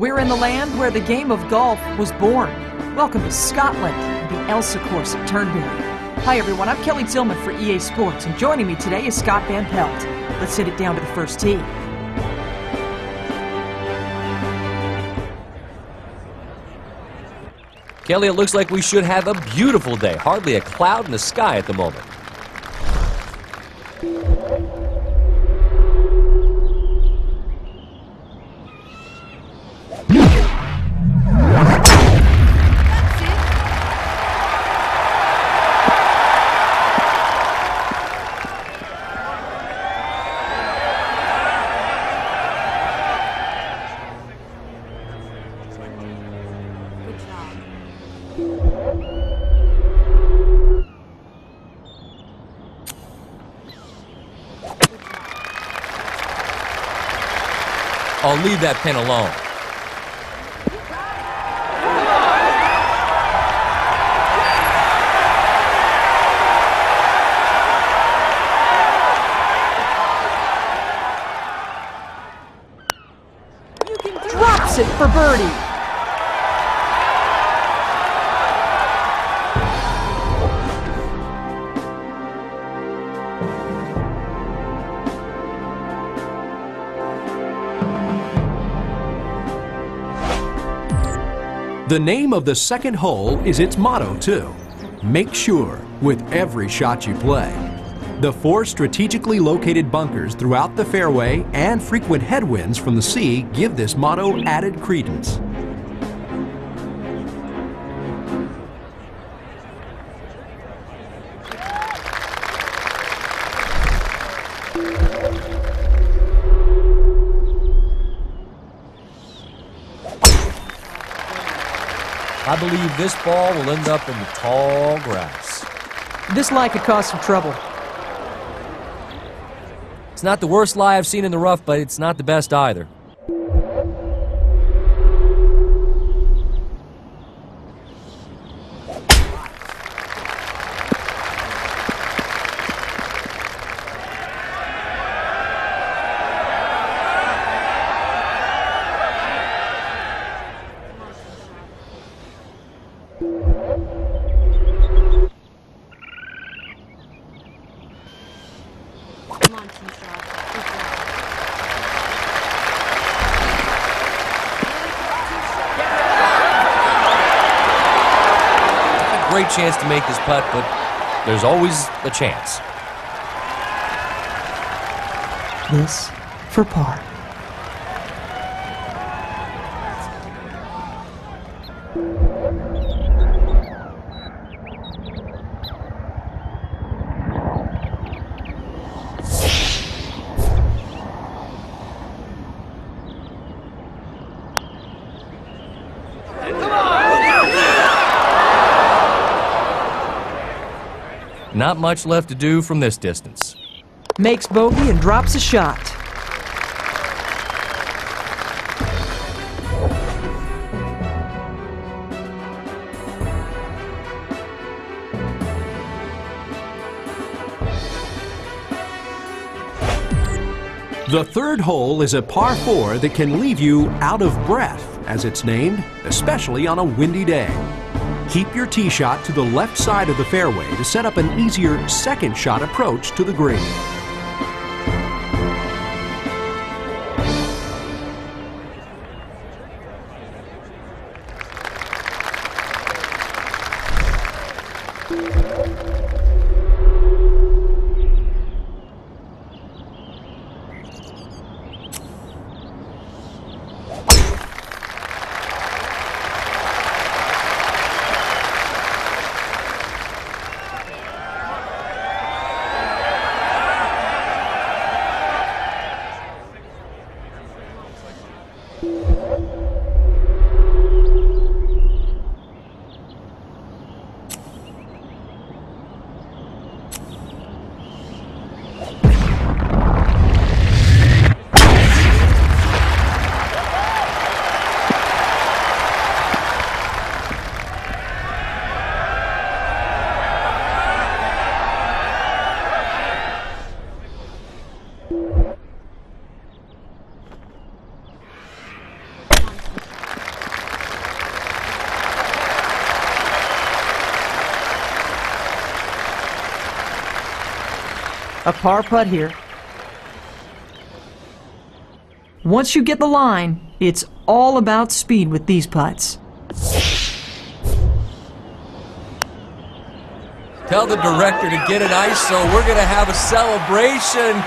We're in the land where the game of golf was born. Welcome to Scotland and the Elsa course at Turnberry. Hi everyone, I'm Kelly Tillman for EA Sports, and joining me today is Scott Van Pelt. Let's hit it down to the first tee. Kelly, it looks like we should have a beautiful day. Hardly a cloud in the sky at the moment. I'll leave that pin alone. Drops it for birdie. The name of the second hole is its motto, too. Make sure with every shot you play. The 4 strategically located bunkers throughout the fairway and frequent headwinds from the sea give this motto added credence. I believe this ball will end up in the tall grass. This lie could cause some trouble. It's not the worst lie I've seen in the rough, but it's not the best either. Great chance to make this putt, but there's always a chance. This for par. Not much left to do from this distance. Makes bogey and drops a shot. The third hole is a par 4 that can leave you out of breath, as it's named, especially on a windy day. Keep your tee shot to the left side of the fairway to set up an easier second shot approach to the green. A par putt here. Once you get the line, it's all about speed with these putts. Tell the director to get an ISO. We're going to have a celebration.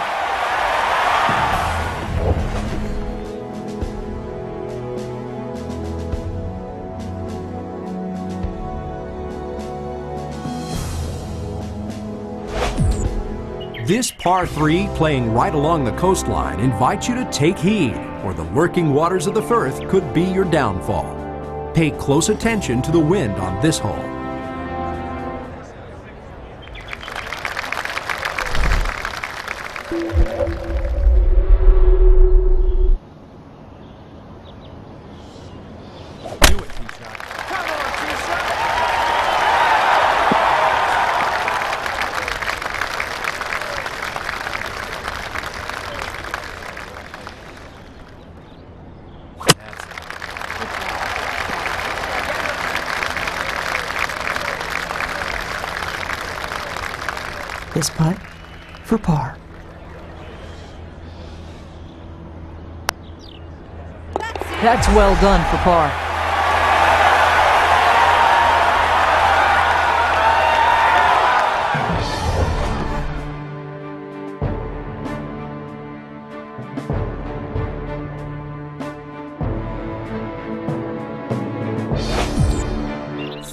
This par 3 playing right along the coastline invites you to take heed, or the lurking waters of the Firth could be your downfall. Pay close attention to the wind on this hole. This putt for par. That's well done for par.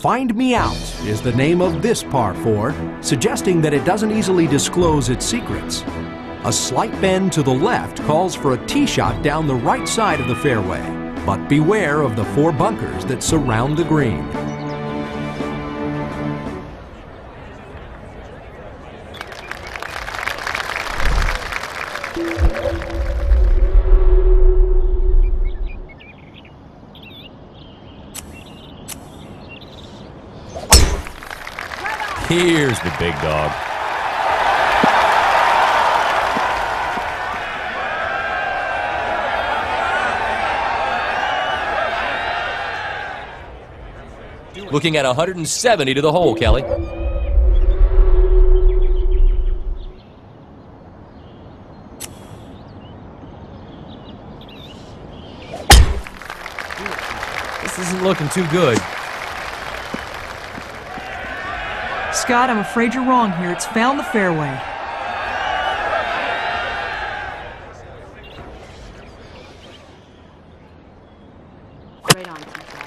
Find Me Out is the name of this par 4, suggesting that it doesn't easily disclose its secrets. A slight bend to the left calls for a tee shot down the right side of the fairway, but beware of the 4 bunkers that surround the green. Here's the big dog. Looking at 170 to the hole, Kelly. This isn't looking too good. Scott, I'm afraid you're wrong here. It's found the fairway. Right on, T-shot.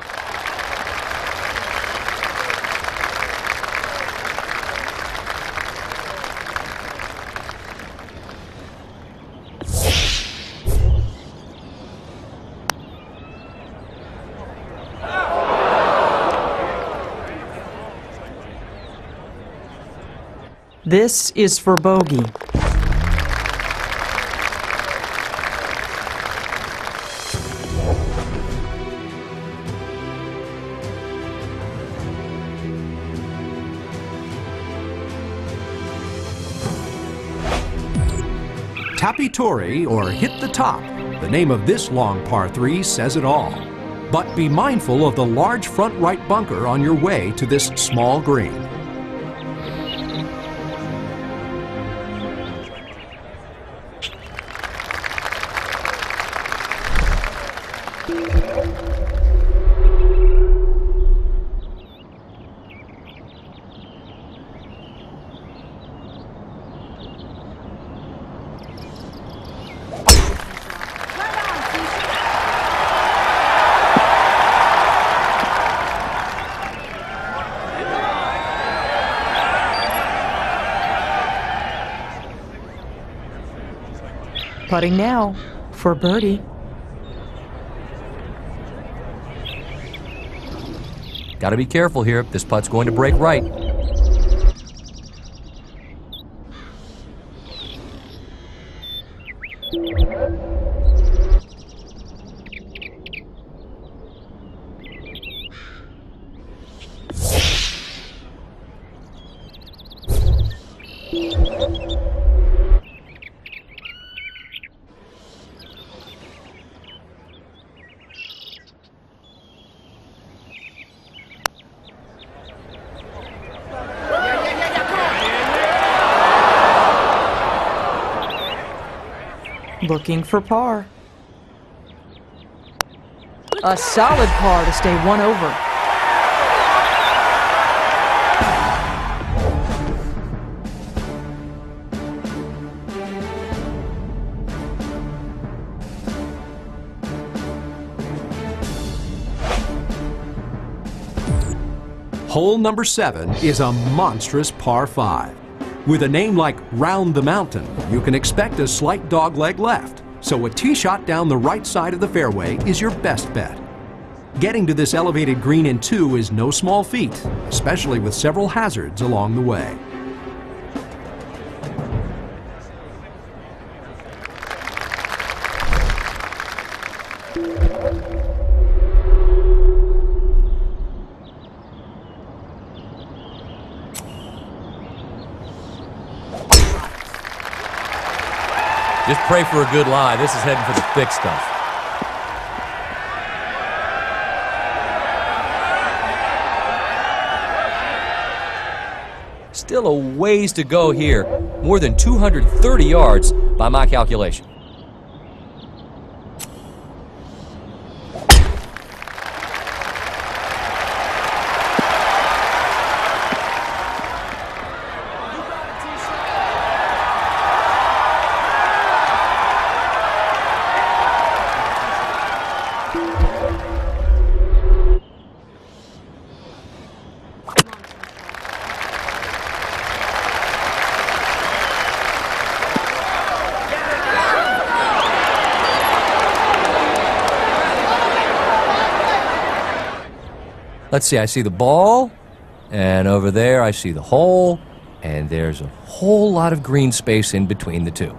This is for bogey. Tapitori, or hit the top. The name of this long par 3 says it all. But be mindful of the large front right bunker on your way to this small green. Putting now for birdie. Got to be careful here. This putt's going to break right. Looking for par. A solid par to stay one over. Hole number 7 is a monstrous par 5. With a name like Round the Mountain, you can expect a slight dogleg left, so a tee shot down the right side of the fairway is your best bet. Getting to this elevated green in 2 is no small feat, especially with several hazards along the way. Just pray for a good lie. This is heading for the thick stuff. Still a ways to go here. More than 230 yards by my calculation. Let's see, I see the ball, and over there I see the hole, and there's a whole lot of green space in between the two.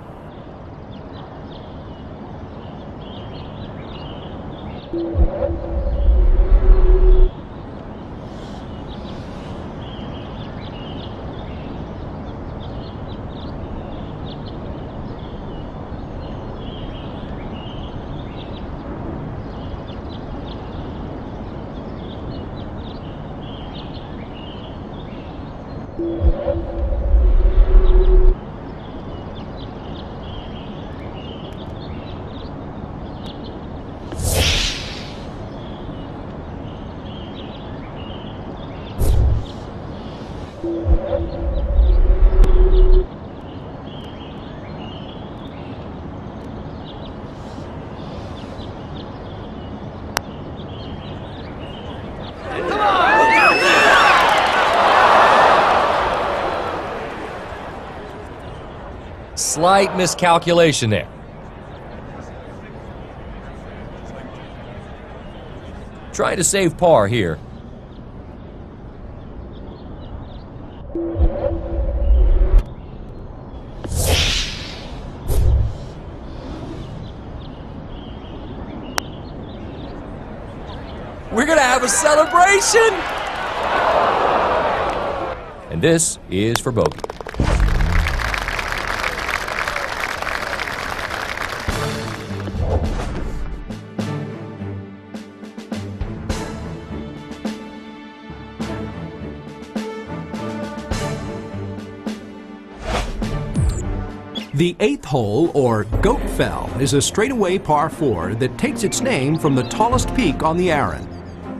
Slight miscalculation there. Trying to save par here. We're gonna have a celebration! And this is for bogey. The 8th hole, or Goat Fell, is a straightaway par 4 that takes its name from the tallest peak on the Arun.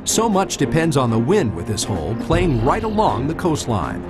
So much depends on the wind with this hole, playing right along the coastline.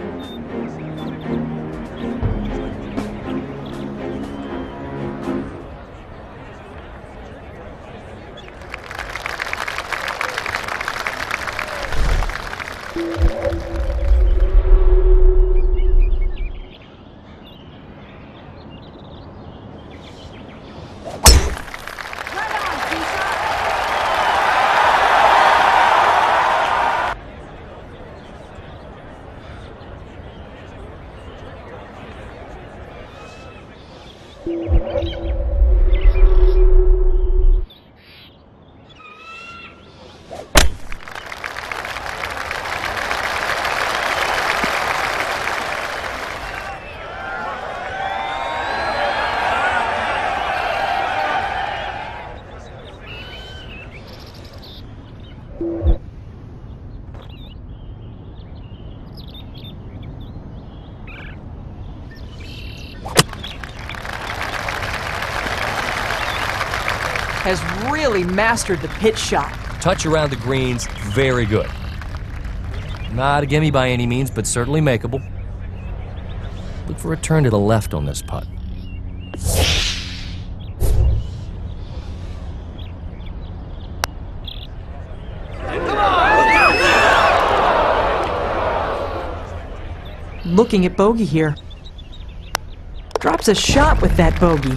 has really mastered the pitch shot. Touch around the greens, very good. Not a gimme by any means, but certainly makeable. Look for a turn to the left on this putt. Looking at bogey here. Drops a shot with that bogey.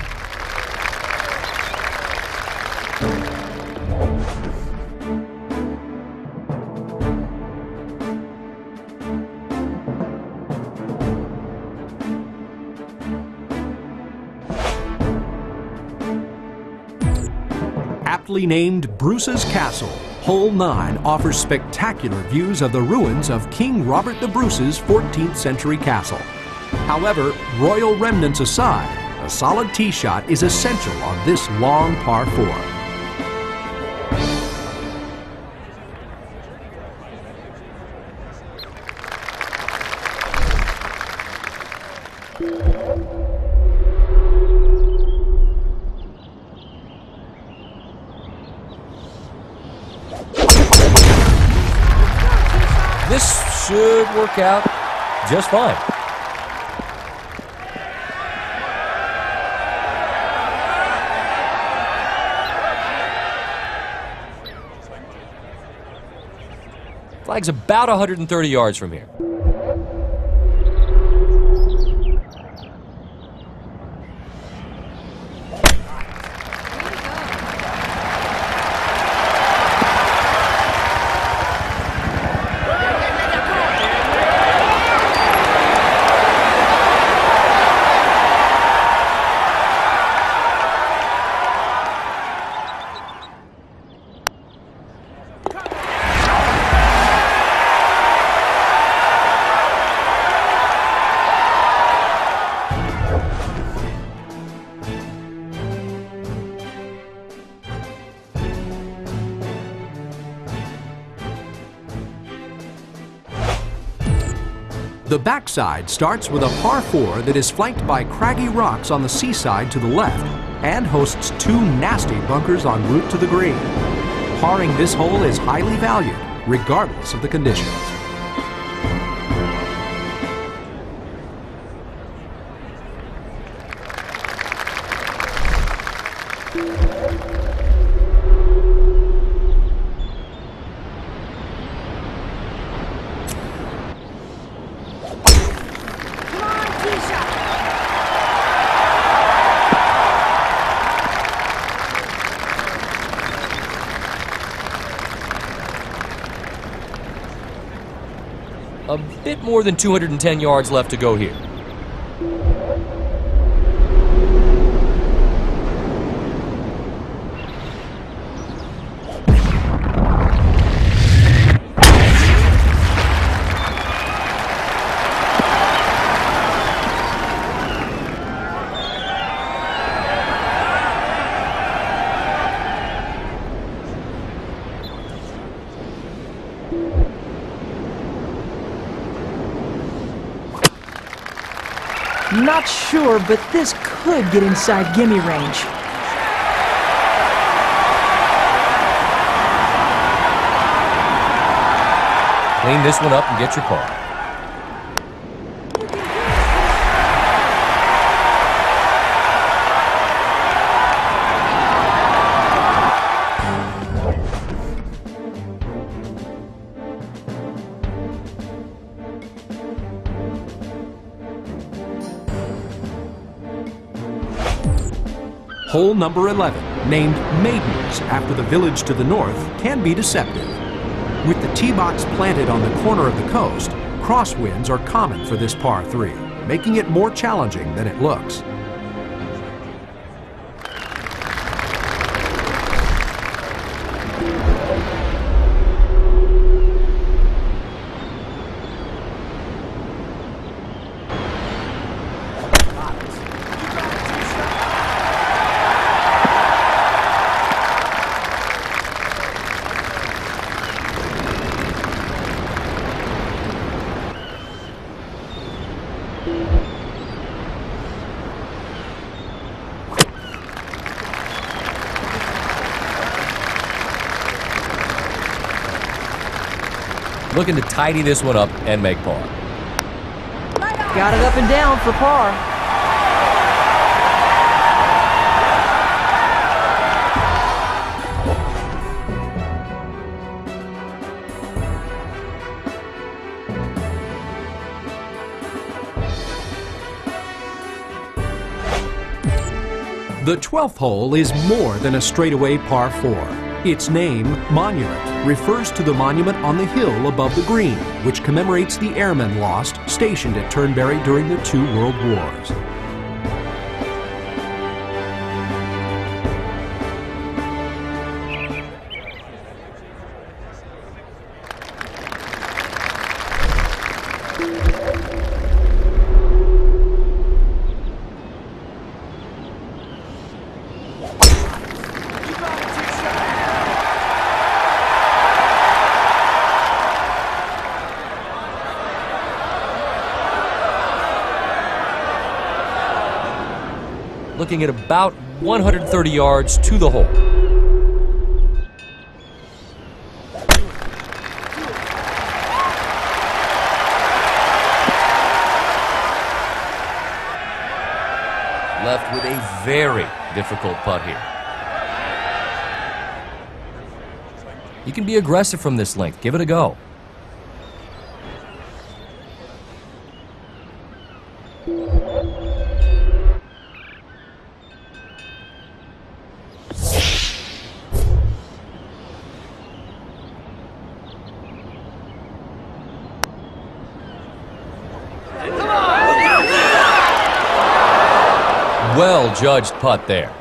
Aptly named Bruce's Castle, Hole 9 offers spectacular views of the ruins of King Robert the Bruce's 14th century castle. However, royal remnants aside, a solid tee shot is essential on this long par 4. This should work out just fine. Flag's about 130 yards from here. The backside starts with a par 4 that is flanked by craggy rocks on the seaside to the left and hosts 2 nasty bunkers en route to the green. Parring this hole is highly valued, regardless of the conditions. A bit more than 210 yards left to go here. Not sure, but this could get inside gimme range. Clean this one up and get your par. Hole number 11, named Maidens after the village to the north, can be deceptive. With the tee box planted on the corner of the coast, crosswinds are common for this par 3, making it more challenging than it looks. Looking to tidy this one up and make par. Got it up and down for par. The 12th hole is more than a straightaway par 4. Its name, Monument, refers to the monument on the hill above the green, which commemorates the airmen lost stationed at Turnberry during the 2 World Wars. Looking at about 130 yards to the hole. Left with a very difficult putt here. You can be aggressive from this length. Give it a go. Well judged putt there.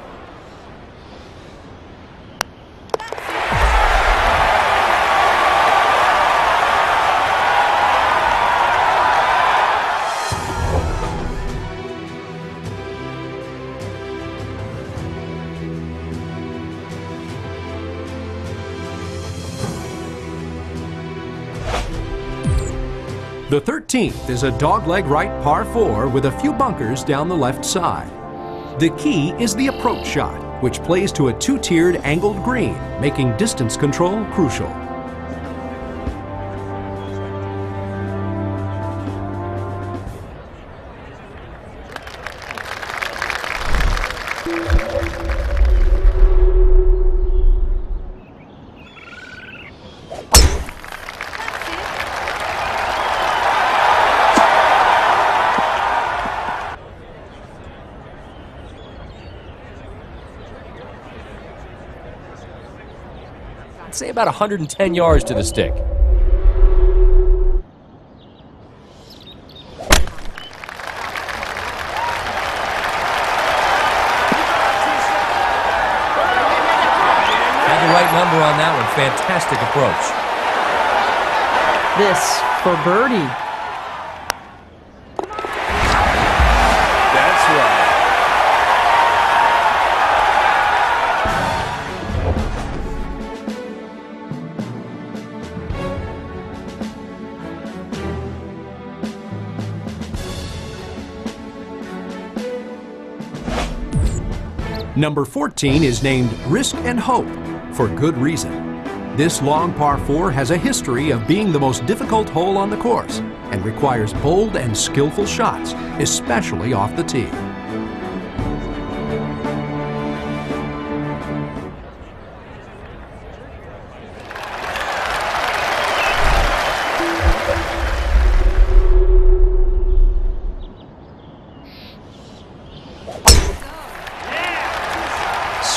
The 13th is a dogleg right par 4 with a few bunkers down the left side. The key is the approach shot, which plays to a 2-tiered angled green, making distance control crucial. I'd say about 110 yards to the stick. Had the right number on that one. Fantastic approach. This for birdie. That's right. Number 14 is named Risk and Hope, for good reason. This long par 4 has a history of being the most difficult hole on the course and requires bold and skillful shots, especially off the tee.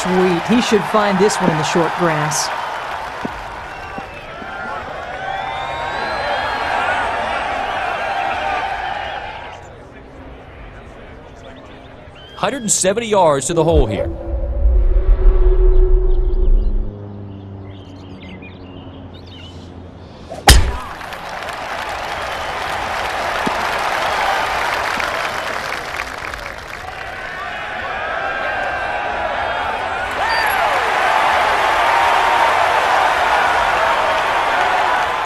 Sweet. He should find this one in the short grass. "170 yards to the hole here.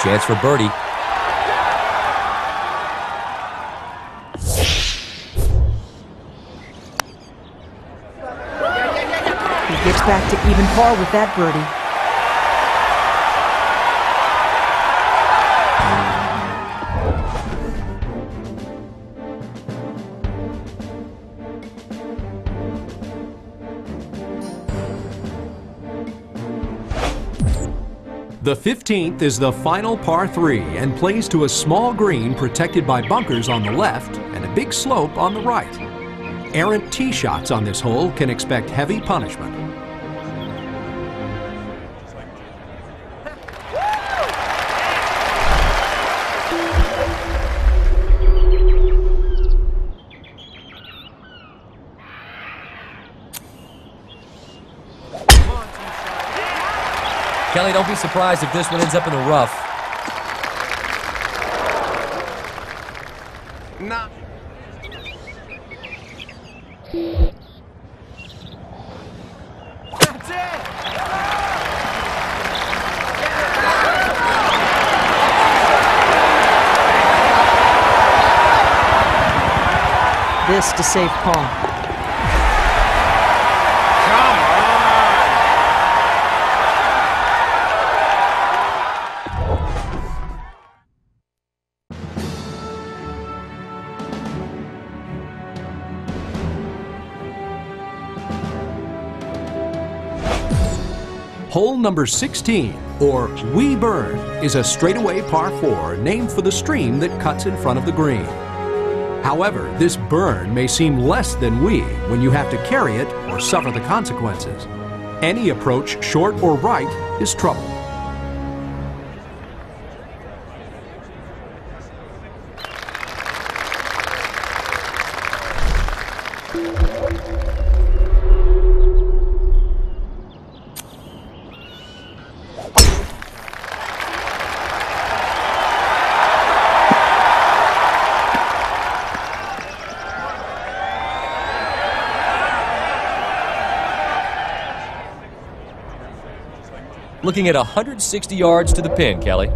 Chance for birdie. He gets back to even par with that birdie. The 15th is the final par 3 and plays to a small green protected by bunkers on the left and a big slope on the right. Errant tee shots on this hole can expect heavy punishment. Kelly, don't be surprised if this one ends up in the rough. Nah. That's it! This to save par. Hole number 16, or Wee Burn, is a straightaway par 4 named for the stream that cuts in front of the green. However, this burn may seem less than wee when you have to carry it or suffer the consequences. Any approach short or right is trouble. Looking at 160 yards to the pin, Kelly.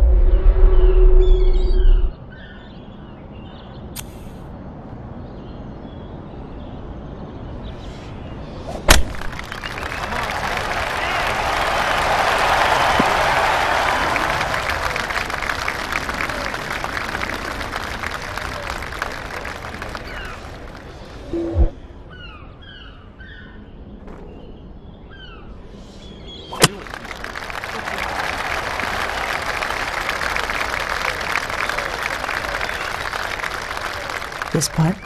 This putt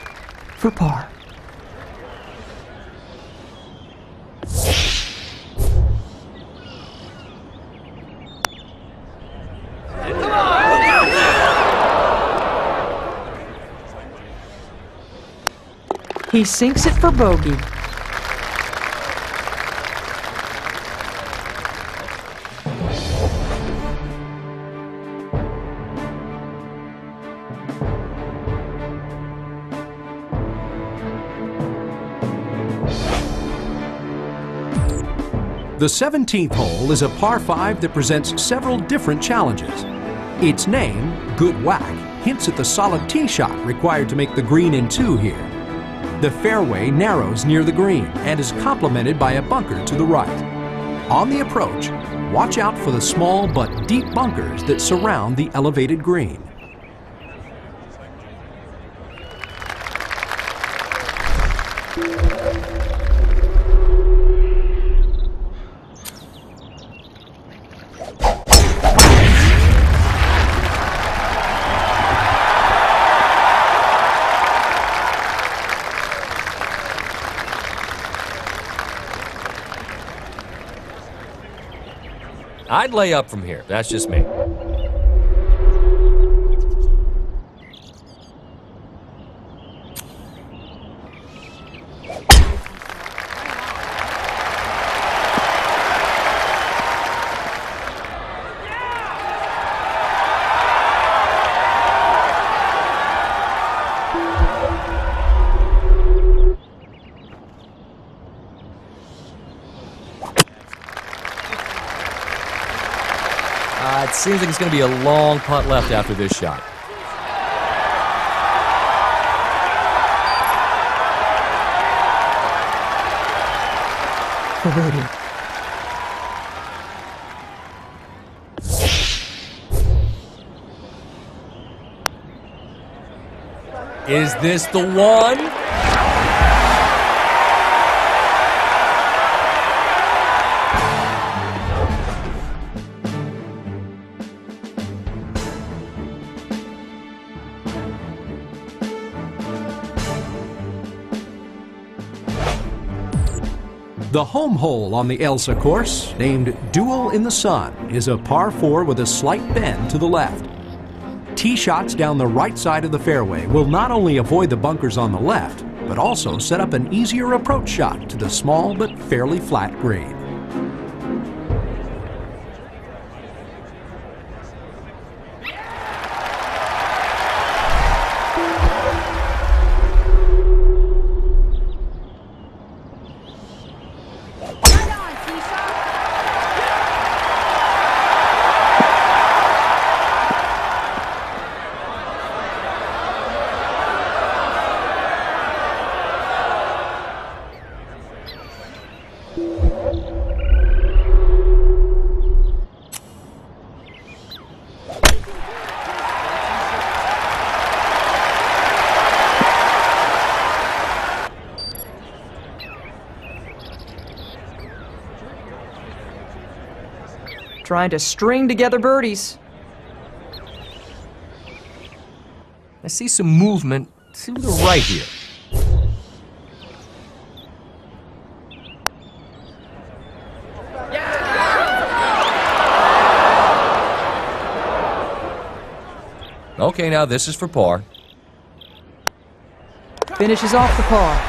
for par. He sinks it for bogey. The 17th hole is a par 5 that presents several different challenges. Its name, Good Whack, hints at the solid tee shot required to make the green in 2 here. The fairway narrows near the green and is complemented by a bunker to the right. On the approach, watch out for the small but deep bunkers that surround the elevated green. I'd lay up from here. That's just me. It seems like it's going to be a long putt left after this shot. For birdie. Is this the one? The home hole on the Elsa course, named Duel in the Sun, is a par 4 with a slight bend to the left. Tee shots down the right side of the fairway will not only avoid the bunkers on the left, but also set up an easier approach shot to the small but fairly flat green. Trying to string together birdies. I see some movement to the right here. Okay, now this is for par. Finishes off the par.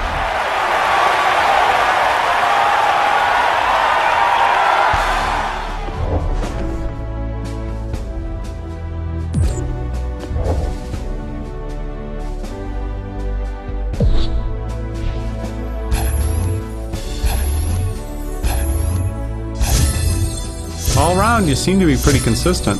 All around, you seem to be pretty consistent.